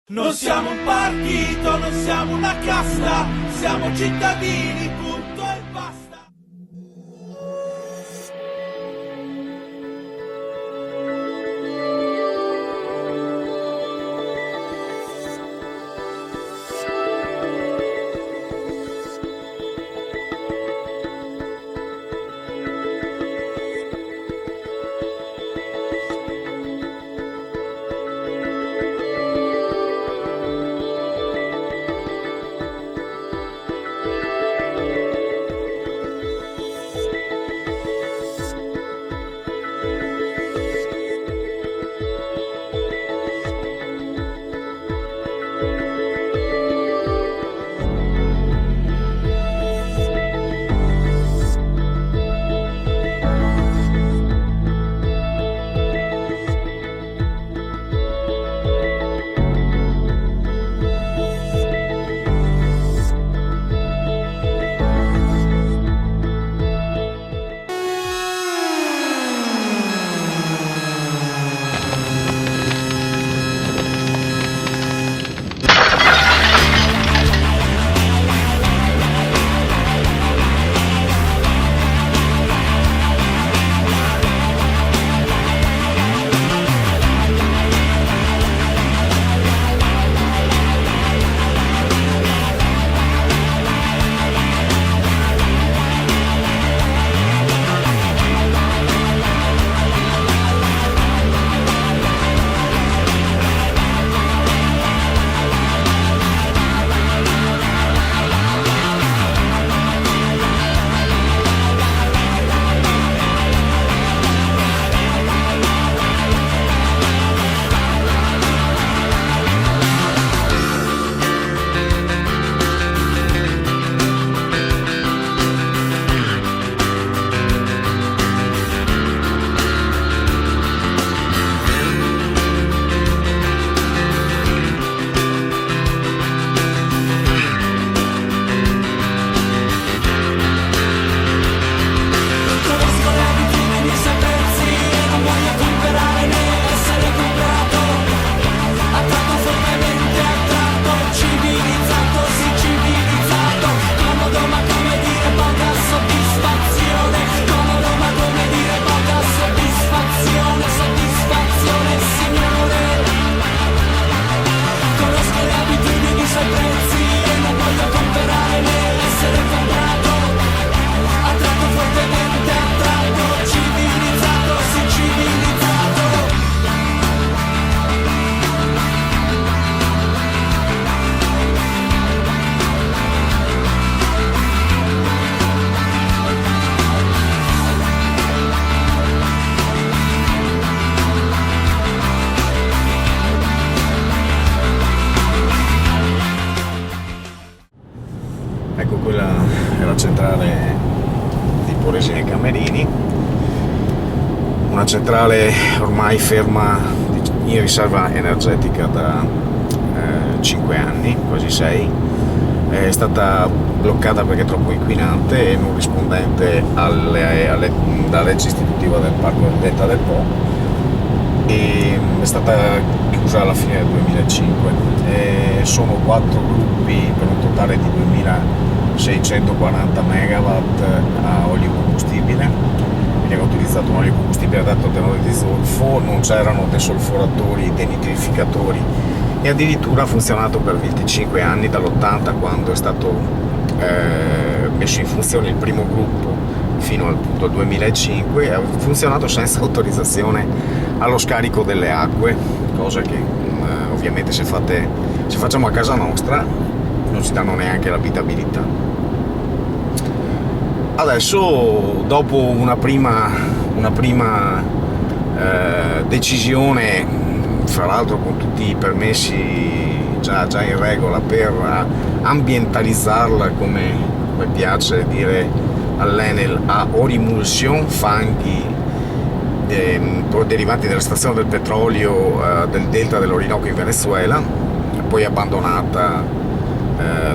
Non siamo un partito, non siamo una casta, siamo cittadini, punto e basta. Ecco, quella è la centrale di Polesine Camerini, una centrale ormai ferma in riserva energetica da 5 anni, quasi 6. È stata bloccata perché è troppo inquinante e non rispondente alla legge istitutiva del Parco del Delta del Po, e è stata chiusa alla fine del 2005. Sono 4 gruppi per un totale di 2640 megawatt a olio combustibile. Veniva utilizzato un olio combustibile ad alto tenore di zolfo, non c'erano desolforatori, denitrificatori, e addirittura ha funzionato per 25 anni, dall'80, quando è stato messo in funzione il primo gruppo, fino al 2005, ha funzionato senza autorizzazione allo scarico delle acque, cosa che ovviamente se facciamo a casa nostra non ci danno neanche l'abitabilità. Adesso, dopo una prima decisione, fra l'altro con tutti i permessi già in regola, per ambientalizzarla, come piace dire all'Enel, a orimulsion, fanghi derivanti dall'estrazione del petrolio del delta dell'Orinoco in Venezuela, poi abbandonata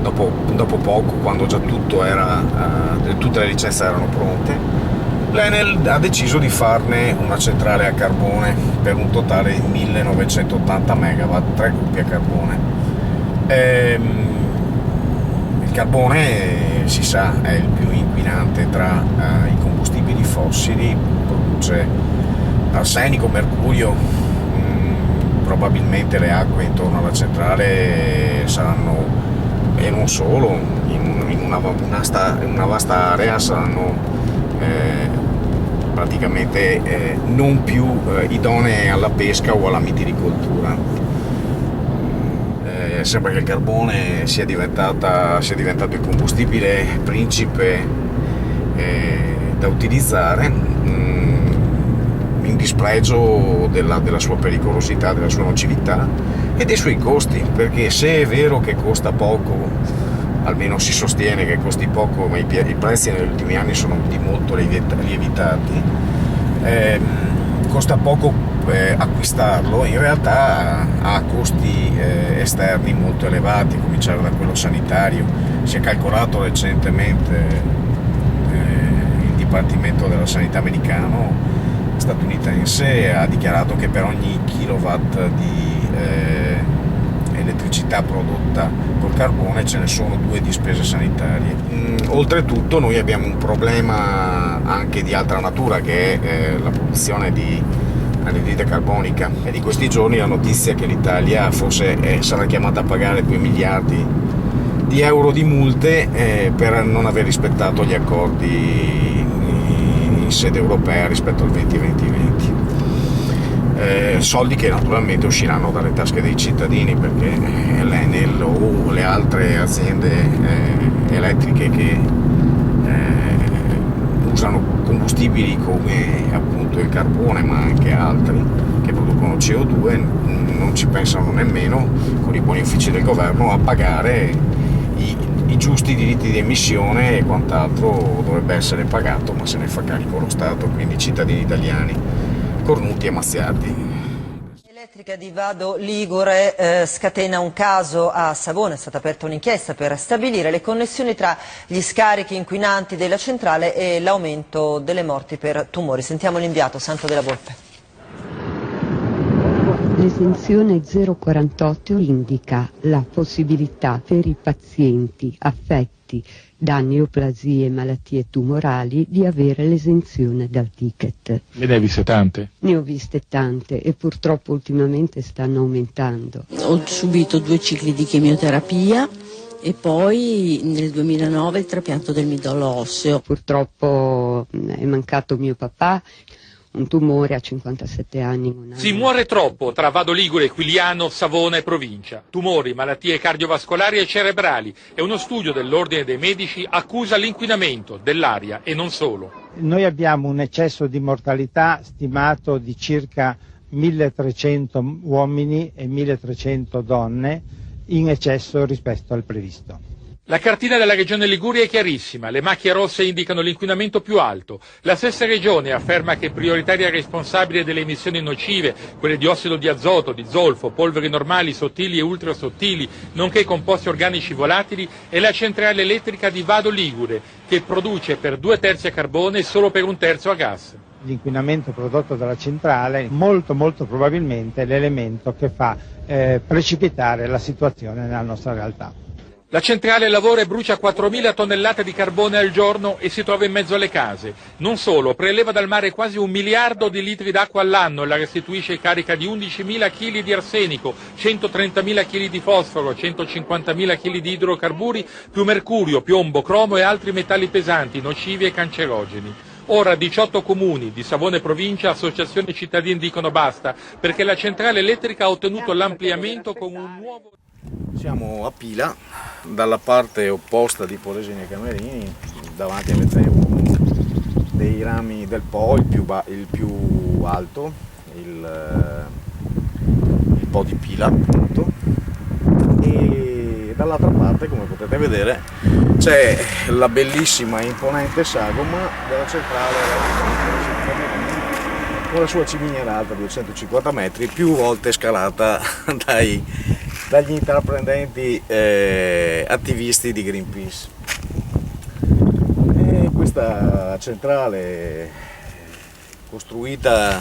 dopo poco, quando già tutte le licenze erano pronte. L'Enel ha deciso di farne una centrale a carbone per un totale di 1980 MW, 3 gruppi a carbone. Il carbone, si sa, è il più inquinante tra i combustibili fossili, produce arsenico, mercurio. Probabilmente le acque intorno alla centrale saranno, e non solo, in una vasta area saranno praticamente non più idonee alla pesca o alla mitilicoltura. Sembra che il carbone sia diventato il combustibile principe da utilizzare, in dispregio della sua pericolosità, della sua nocività e dei suoi costi, perché se è vero che costa poco, almeno si sostiene che costi poco, ma i prezzi negli ultimi anni sono di molto lievitati, costa poco acquistarlo, in realtà ha costi esterni molto elevati, a cominciare da quello sanitario. Si è calcolato recentemente, il Dipartimento della Sanità americano statunitense ha dichiarato che per ogni kilowatt di elettricità prodotta col carbone ce ne sono 2 di spese sanitarie. Oltretutto noi abbiamo un problema anche di altra natura, che è la produzione di anidride carbonica. È di questi giorni la notizia che l'Italia forse sarà chiamata a pagare 2 miliardi di euro di multe per non aver rispettato gli accordi in sede europea rispetto al 2020. Soldi che naturalmente usciranno dalle tasche dei cittadini, perché l'Enel o le altre aziende elettriche che usano combustibili come appunto il carbone, ma anche altri che producono CO2, non ci pensano nemmeno, con i buoni uffici del governo, a pagare i giusti diritti di emissione e quant'altro dovrebbe essere pagato, ma se ne fa carico lo Stato, quindi i cittadini italiani cornuti e mazziati. L'elettrica di Vado Ligure scatena un caso a Savona. È stata aperta un'inchiesta per stabilire le connessioni tra gli scarichi inquinanti della centrale e l'aumento delle morti per tumori. Sentiamo l'inviato Santo della Volpe. L'esenzione 048 indica la possibilità per i pazienti affetti da neoplasie e malattie tumorali di avere l'esenzione dal ticket. Me ne hai viste tante? Ne ho viste tante e purtroppo ultimamente stanno aumentando. Ho subito 2 cicli di chemioterapia e poi nel 2009 il trapianto del midollo osseo. Purtroppo è mancato mio papà, un tumore a 57 anni. Si muore troppo tra Vado Ligure, Quiliano, Savona e provincia. Tumori, malattie cardiovascolari e cerebrali. E uno studio dell'Ordine dei Medici accusa l'inquinamento dell'aria e non solo. Noi abbiamo un eccesso di mortalità stimato di circa 1300 uomini e 1300 donne in eccesso rispetto al previsto. La cartina della regione Liguria è chiarissima, le macchie rosse indicano l'inquinamento più alto. La stessa regione afferma che prioritaria responsabile delle emissioni nocive, quelle di ossido di azoto, di zolfo, polveri normali, sottili e ultrasottili, nonché composti organici volatili, è la centrale elettrica di Vado Ligure, che produce per 2/3 a carbone e solo per 1/3 a gas. L'inquinamento prodotto dalla centrale molto probabilmente è l'elemento che fa precipitare la situazione nella nostra realtà. La centrale lavora e brucia 4.000 tonnellate di carbone al giorno e si trova in mezzo alle case. Non solo, preleva dal mare quasi 1 miliardo di litri d'acqua all'anno e la restituisce carica di 11.000 kg di arsenico, 130.000 kg di fosforo, 150.000 kg di idrocarburi, più mercurio, piombo, cromo e altri metalli pesanti, nocivi e cancerogeni. Ora 18 comuni di Savona e provincia, associazioni e cittadini dicono basta, perché la centrale elettrica ha ottenuto l'ampliamento con un nuovo... Siamo a Pila, dalla parte opposta di Polesine Camerini, davanti alle dei rami del Po, il più alto, il Po di Pila appunto, e dall'altra parte, come potete vedere, c'è la bellissima e imponente sagoma della centrale con la sua ciminiera alta 250 metri, più volte scalata dagli intraprendenti attivisti di Greenpeace. questa centrale costruita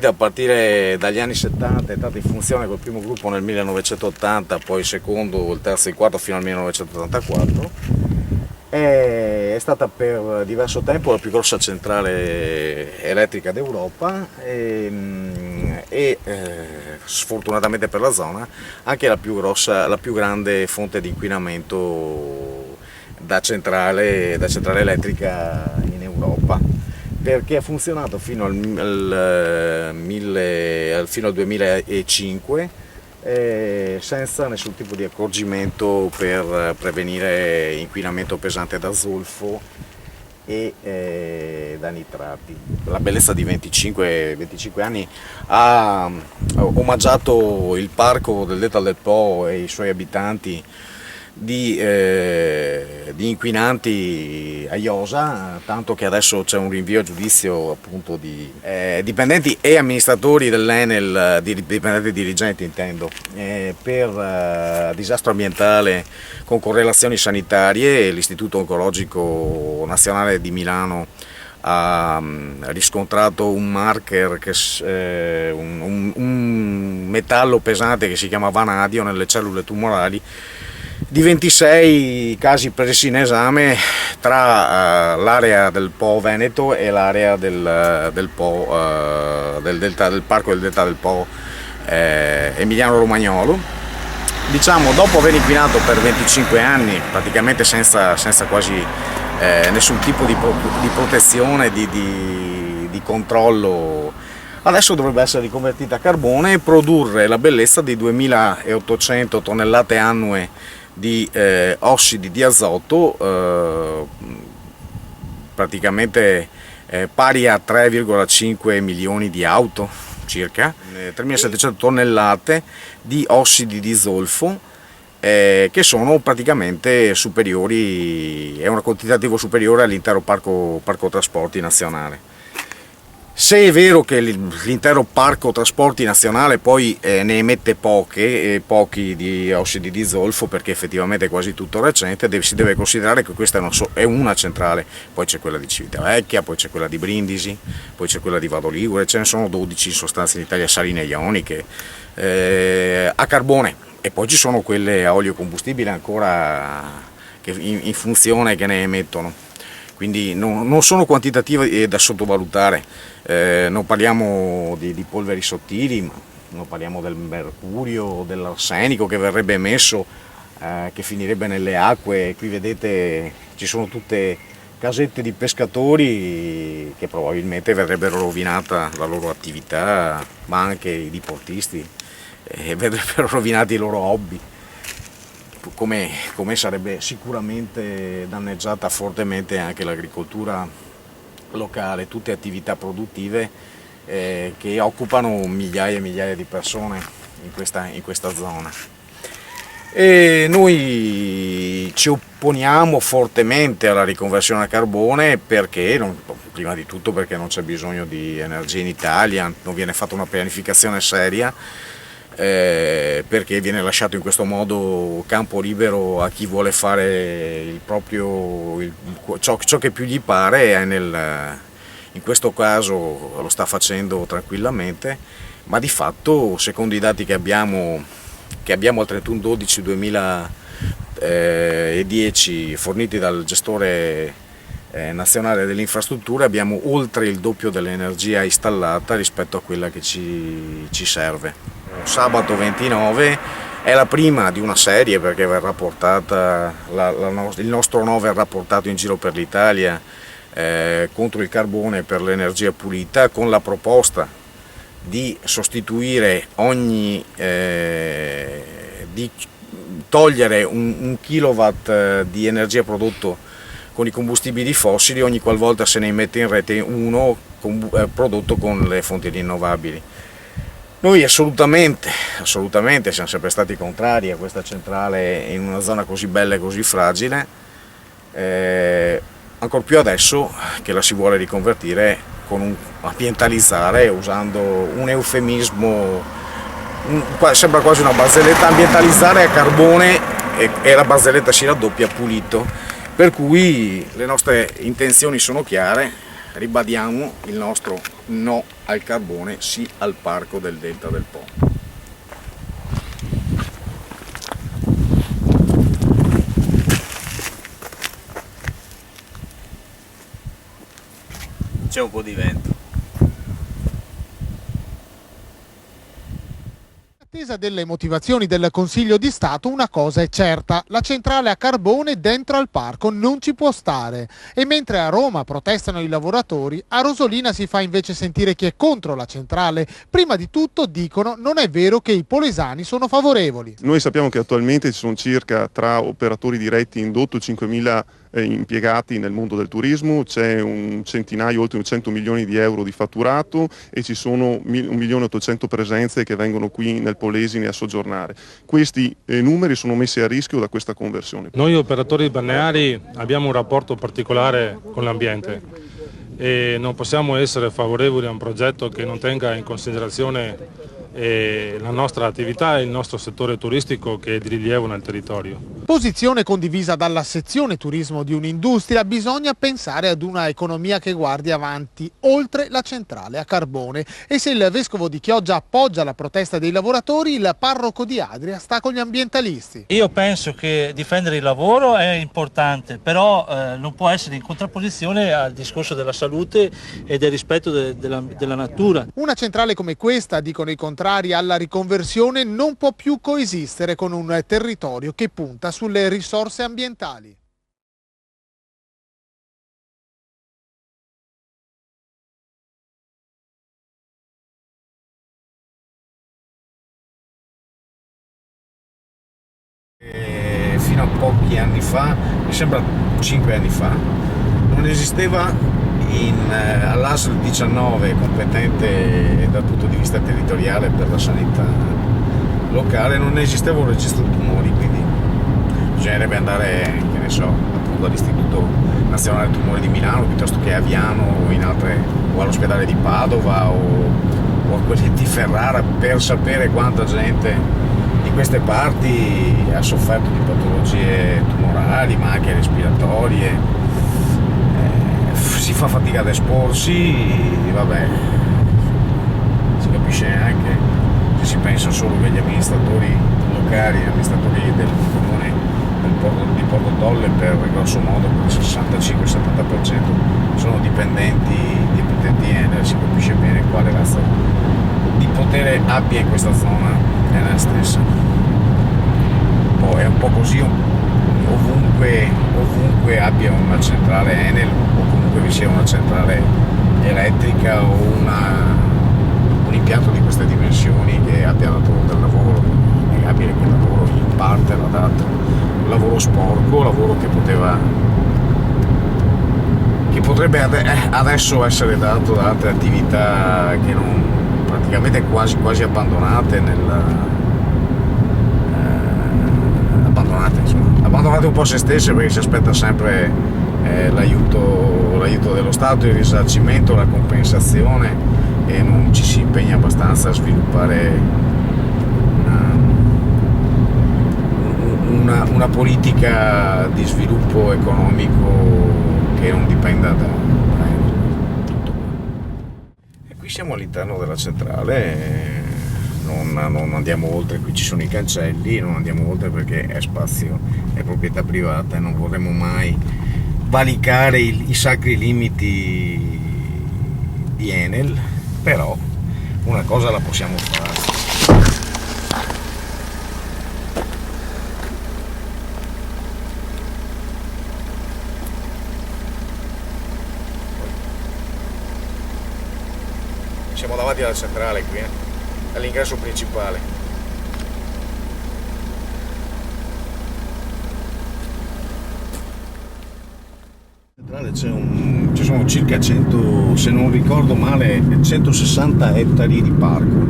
a partire dagli anni 70, è stata in funzione col primo gruppo nel 1980, poi il secondo, il terzo e il quarto fino al 1984. È stata per diverso tempo la più grossa centrale elettrica d'Europa e sfortunatamente per la zona anche la più grande fonte di inquinamento da centrale elettrica in Europa, perché ha funzionato fino al 2005 senza nessun tipo di accorgimento per prevenire inquinamento pesante da zolfo e da nitrati. La bellezza di 25 anni ha omaggiato il parco del Delta del Po e i suoi abitanti di inquinanti a iosa, tanto che adesso c'è un rinvio a giudizio appunto di dipendenti e amministratori dell'Enel, dipendenti dirigenti intendo, per disastro ambientale con correlazioni sanitarie. L'Istituto Oncologico Nazionale di Milano ha riscontrato un marker, un metallo pesante che si chiama vanadio nelle cellule tumorali, di 26 casi presi in esame tra l'area del Po Veneto e l'area del Po, del parco del Delta del Po Emiliano-Romagnolo. Diciamo, dopo aver inquinato per 25 anni, praticamente senza quasi nessun tipo di protezione, di controllo, adesso dovrebbe essere riconvertita a carbone e produrre la bellezza di 2800 tonnellate annue di ossidi di azoto, praticamente pari a 3,5 milioni di auto circa, 3700 tonnellate di ossidi di zolfo, che sono praticamente superiori, è un quantitativo superiore all'intero parco trasporti nazionale. Se è vero che l'intero parco trasporti nazionale poi ne emette pochi di ossidi di zolfo, perché effettivamente è quasi tutto recente, si deve considerare che questa è una centrale, poi c'è quella di Civitavecchia, poi c'è quella di Brindisi, poi c'è quella di Vado Ligure, ce ne sono 12 in sostanza in Italia, saline ioniche, a carbone, e poi ci sono quelle a olio combustibile ancora in funzione che ne emettono. Quindi non sono quantitativi da sottovalutare, non parliamo di polveri sottili, ma non parliamo del mercurio, dell'arsenico che verrebbe emesso, che finirebbe nelle acque. Qui vedete ci sono tutte casette di pescatori che probabilmente verrebbero rovinata la loro attività, ma anche i diportisti, verrebbero rovinati i loro hobby. Come sarebbe sicuramente danneggiata fortemente anche l'agricoltura locale, tutte attività produttive che occupano migliaia e migliaia di persone in questa zona. E noi ci opponiamo fortemente alla riconversione a carbone perché, prima di tutto perché non c'è bisogno di energia in Italia, non viene fatta una pianificazione seria, perché viene lasciato in questo modo campo libero a chi vuole fare ciò che più gli pare, in questo caso lo sta facendo tranquillamente, ma di fatto, secondo i dati che abbiamo al 31/12/2010 forniti dal gestore nazionale delle infrastrutture, abbiamo oltre il doppio dell'energia installata rispetto a quella che ci serve. Sabato 29 è la prima di una serie, perché verrà portata il nostro no verrà portato in giro per l'Italia contro il carbone per l'energia pulita, con la proposta di sostituire di togliere un kilowatt di energia prodotto con i combustibili fossili ogni qualvolta se ne immette in rete uno prodotto con le fonti rinnovabili. Noi assolutamente siamo sempre stati contrari a questa centrale in una zona così bella e così fragile, ancor più adesso che la si vuole riconvertire ambientalizzare, usando un eufemismo, sembra quasi una barzelletta, ambientalizzare a carbone, e la barzelletta si raddoppia pulito, Per cui le nostre intenzioni sono chiare, ribadiamo il nostro no al carbone, sì al parco del Delta del Po. C'è un po' di vento. In attesa delle motivazioni del Consiglio di Stato, una cosa è certa: la centrale a carbone dentro al parco non ci può stare. E mentre a Roma protestano i lavoratori, a Rosolina si fa invece sentire chi è contro la centrale. Prima di tutto dicono: non è vero che i polesani sono favorevoli. Noi sappiamo che attualmente ci sono circa, tra operatori diretti e indotto, 5.000 impiegati nel mondo del turismo, c'è un centinaio, oltre 100 milioni di euro di fatturato e ci sono 1.800.000 presenze che vengono qui nel Polesine a soggiornare. Questi numeri sono messi a rischio da questa conversione. Noi operatori balneari abbiamo un rapporto particolare con l'ambiente e non possiamo essere favorevoli a un progetto che non tenga in considerazione la nostra attività e il nostro settore turistico, che è di rilievo nel territorio. Posizione condivisa dalla sezione turismo di un'industria: bisogna pensare ad una economia che guardi avanti, oltre la centrale a carbone. E se il vescovo di Chioggia appoggia la protesta dei lavoratori, il parroco di Adria sta con gli ambientalisti. Io penso che difendere il lavoro è importante, però non può essere in contrapposizione al discorso della salute e del rispetto della natura. Una centrale come questa, dicono i contrari alla riconversione, non può più coesistere con un territorio che punta sulle risorse ambientali. Fino a pochi anni fa, mi sembra 5 anni fa, non esisteva all'ASL 19 competente dal punto di vista territoriale per la sanità locale, non esisteva un registro tumori, quindi bisognerebbe andare, che ne so, appunto all'Istituto Nazionale Tumori di Milano piuttosto che a Aviano o all'ospedale di Padova o a quelli di Ferrara per sapere quanta gente di queste parti ha sofferto di patologie tumorali ma anche respiratorie. Si fa fatica ad esporsi, vabbè, si capisce anche se si pensa solo che gli amministratori locali, gli amministratori del comune di Porto Tolle, per grosso modo il 65-70% sono dipendenti di emittenti Enel, si capisce bene quale razza di potere abbia in questa zona Enel stessa. Poi è un po' così ovunque abbia una centrale Enel o comunque vi sia una centrale elettrica o un impianto di queste dimensioni che abbia dato del lavoro. È innegabile che il lavoro in parte l'ha dato, un lavoro sporco, lavoro che potrebbe adesso essere dato da altre attività che non, praticamente quasi abbandonate abbandonate un po' a se stesse, perché si aspetta sempre l'aiuto dello Stato, il risarcimento, la compensazione, e non ci si impegna abbastanza a sviluppare una politica di sviluppo economico che non dipenda da tutto. E qui siamo all'interno della centrale. Non andiamo oltre, qui ci sono i cancelli, non andiamo oltre perché è spazio, è proprietà privata e non vorremmo mai valicare i sacri limiti di Enel, però una cosa la possiamo fare. Siamo davanti alla centrale qui, all'ingresso principale. Ci sono circa 100, se non ricordo male, 160 ettari di parco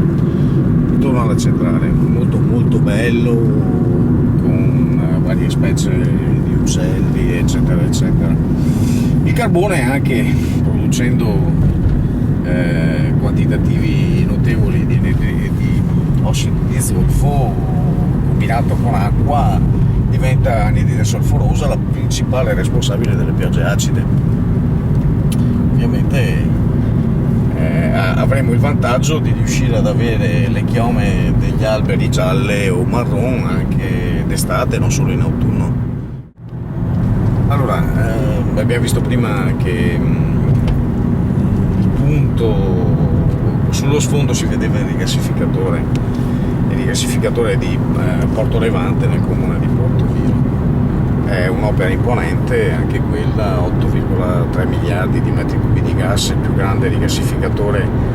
intorno alla centrale, molto molto bello, con varie specie di uccelli eccetera eccetera. Il carbone, anche producendo quantitativi notevoli di ossido di zolfo, abbinato con acqua diventa anidride solforosa, la principale responsabile delle piogge acide. Ovviamente avremo il vantaggio di riuscire ad avere le chiome degli alberi gialle o marron anche d'estate, non solo in autunno. Allora, abbiamo visto prima che il punto sullo sfondo si vedeva il rigassificatore di Porto Levante nel comune di Porto Viro. È un'opera imponente, anche quella, 8,3 miliardi di metri cubi di gas, il più grande rigassificatore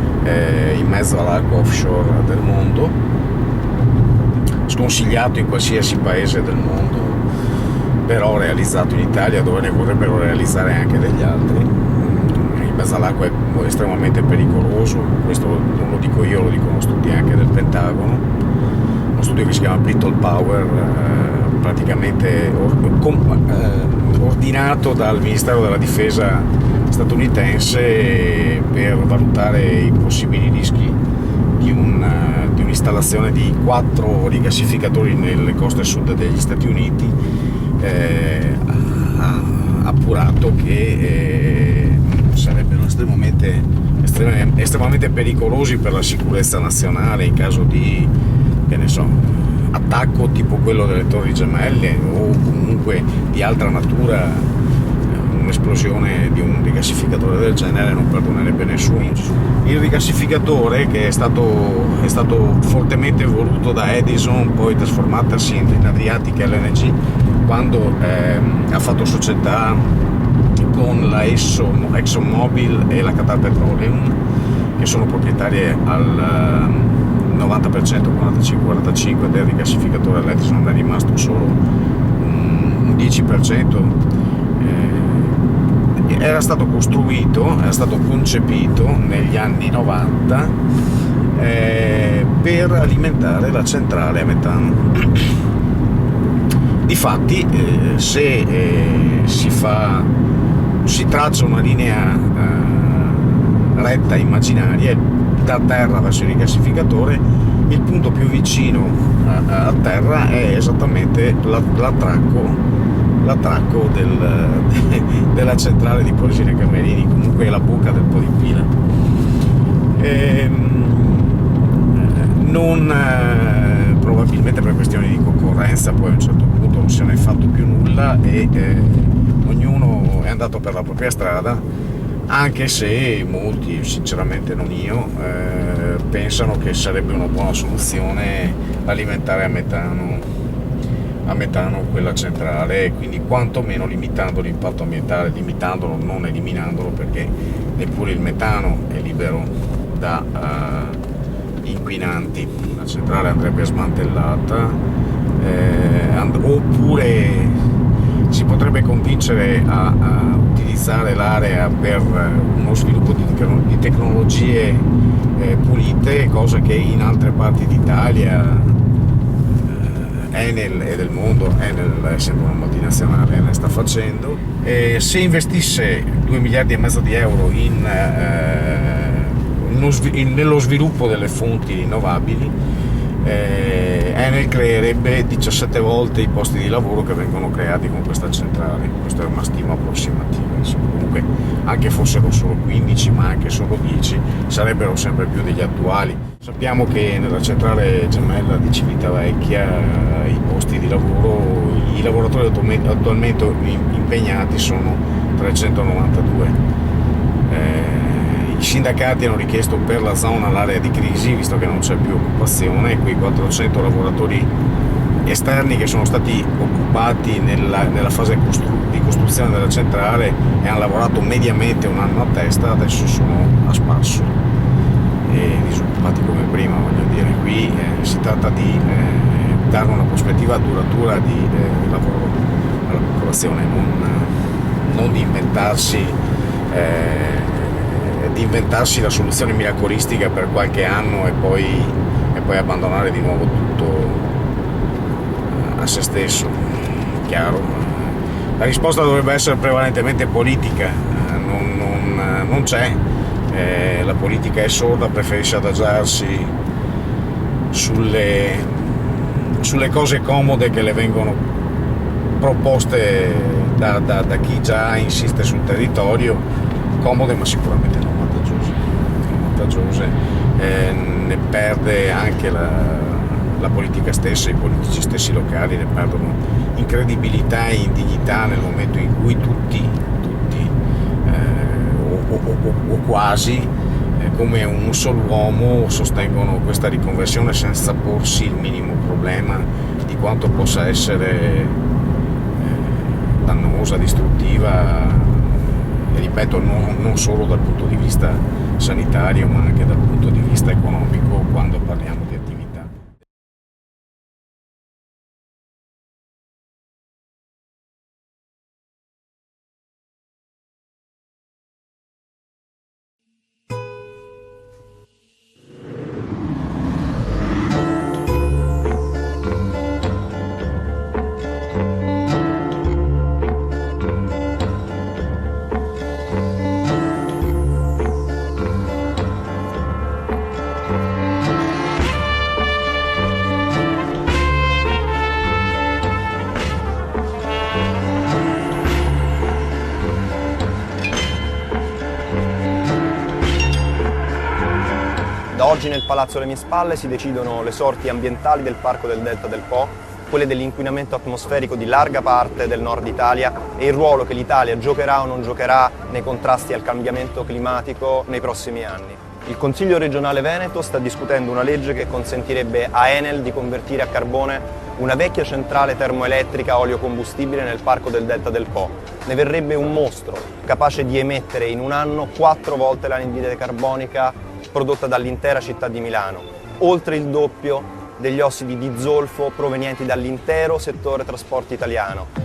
in mezzo all'acqua offshore del mondo, sconsigliato in qualsiasi paese del mondo, però realizzato in Italia, dove ne vorrebbero realizzare anche degli altri. In mezzo all'acqua è estremamente pericoloso, questo non lo dico io, lo dicono studi anche del Pentagono, uno studio che si chiama Brittle Power, praticamente ordinato dal Ministero della Difesa statunitense per valutare i possibili rischi di un'installazione di 4 rigassificatori nelle coste sud degli Stati Uniti. Ha appurato che sarebbero estremamente pericolosi per la sicurezza nazionale in caso di, che ne so, attacco tipo quello delle Torri Gemelle o comunque di altra natura. Un'esplosione di un rigassificatore del genere non perdonerebbe nessuno. Il rigassificatore, che è stato fortemente voluto da Edison, poi trasformatasi in Adriatic LNG, quando ha fatto società con la ExxonMobil e la Qatar Petroleum, che sono proprietarie al 90%, 45-45 del rigassificatore all'Edison, è rimasto solo un 10%. Era stato concepito negli anni 90 per alimentare la centrale a metano. Difatti, se si traccia una linea retta immaginaria da terra verso il rigassificatore, il punto più vicino a terra è esattamente l'attracco della centrale di Polesine Camerini, comunque la bocca del po' di pila. Probabilmente per questioni di concorrenza poi a un certo punto non se ne è fatto più nulla e ognuno è andato per la propria strada, anche se molti, sinceramente non io, pensano che sarebbe una buona soluzione alimentare a metano quella centrale, quindi quantomeno limitando l'impatto ambientale, limitandolo, non eliminandolo, perché neppure il metano è libero da inquinanti. La centrale andrebbe smantellata, oppure si potrebbe convincere a utilizzare l'area per uno sviluppo di tecnologie pulite, cosa che in altre parti d'Italia Enel e del mondo, Enel essendo una multinazionale ne sta facendo. Se investisse 2,5 miliardi di euro nello sviluppo delle fonti rinnovabili, Enel creerebbe 17 volte i posti di lavoro che vengono creati con questa centrale. Questa è una stima approssimativa, insomma. Comunque anche fossero solo 15, ma anche solo 10, sarebbero sempre più degli attuali. Sappiamo che nella centrale gemella di Civitavecchia i posti di lavoro, i lavoratori attualmente impegnati sono 392. I sindacati hanno richiesto per la zona l'area di crisi, visto che non c'è più occupazione, quei 400 lavoratori esterni che sono stati occupati nella fase di costruzione della centrale e hanno lavorato mediamente un anno a testa, adesso sono a spasso e disoccupati come prima, voglio dire. Qui si tratta di dare una prospettiva duratura di lavoro alla popolazione, non di inventarsi la soluzione miracolistica per qualche anno e poi abbandonare di nuovo tutto a se stesso. Chiaro, la risposta dovrebbe essere prevalentemente politica, non c'è. La politica è sorda, preferisce adagiarsi sulle sulle cose comode che le vengono proposte da chi già insiste sul territorio, comode ma sicuramente non vantaggiose. Ne perde anche la politica stessa, i politici stessi locali ne perdono in credibilità e in dignità nel momento in cui tutti o quasi come un solo uomo sostengono questa riconversione senza porsi il minimo problema di quanto possa essere dannosa, distruttiva, e ripeto, non solo dal punto di vista sanitario ma anche dal punto di vista economico quando parliamo di attività. Da oggi nel palazzo alle mie spalle si decidono le sorti ambientali del Parco del Delta del Po, quelle dell'inquinamento atmosferico di larga parte del nord Italia e il ruolo che l'Italia giocherà o non giocherà nei contrasti al cambiamento climatico nei prossimi anni. Il Consiglio regionale Veneto sta discutendo una legge che consentirebbe a Enel di convertire a carbone una vecchia centrale termoelettrica a olio combustibile nel Parco del Delta del Po. Ne verrebbe un mostro capace di emettere in un anno 4 volte l'anidride carbonica prodotta dall'intera città di Milano, oltre il doppio degli ossidi di zolfo provenienti dall'intero settore trasporti italiano.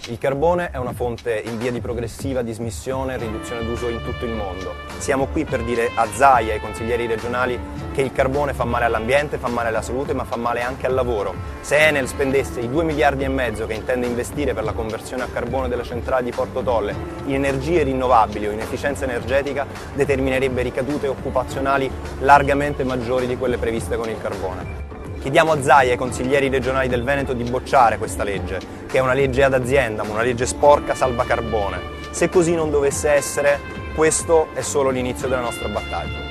Il carbone è una fonte in via di progressiva dismissione e riduzione d'uso in tutto il mondo. Siamo qui per dire a Zaia e ai consiglieri regionali che il carbone fa male all'ambiente, fa male alla salute, ma fa male anche al lavoro. Se Enel spendesse i 2,5 miliardi che intende investire per la conversione a carbone della centrale di Porto Tolle in energie rinnovabili o in efficienza energetica, determinerebbe ricadute occupazionali largamente maggiori di quelle previste con il carbone. Chiediamo a Zaia e ai consiglieri regionali del Veneto di bocciare questa legge, che è una legge ad aziendam, una legge sporca salva carbone. Se così non dovesse essere, questo è solo l'inizio della nostra battaglia.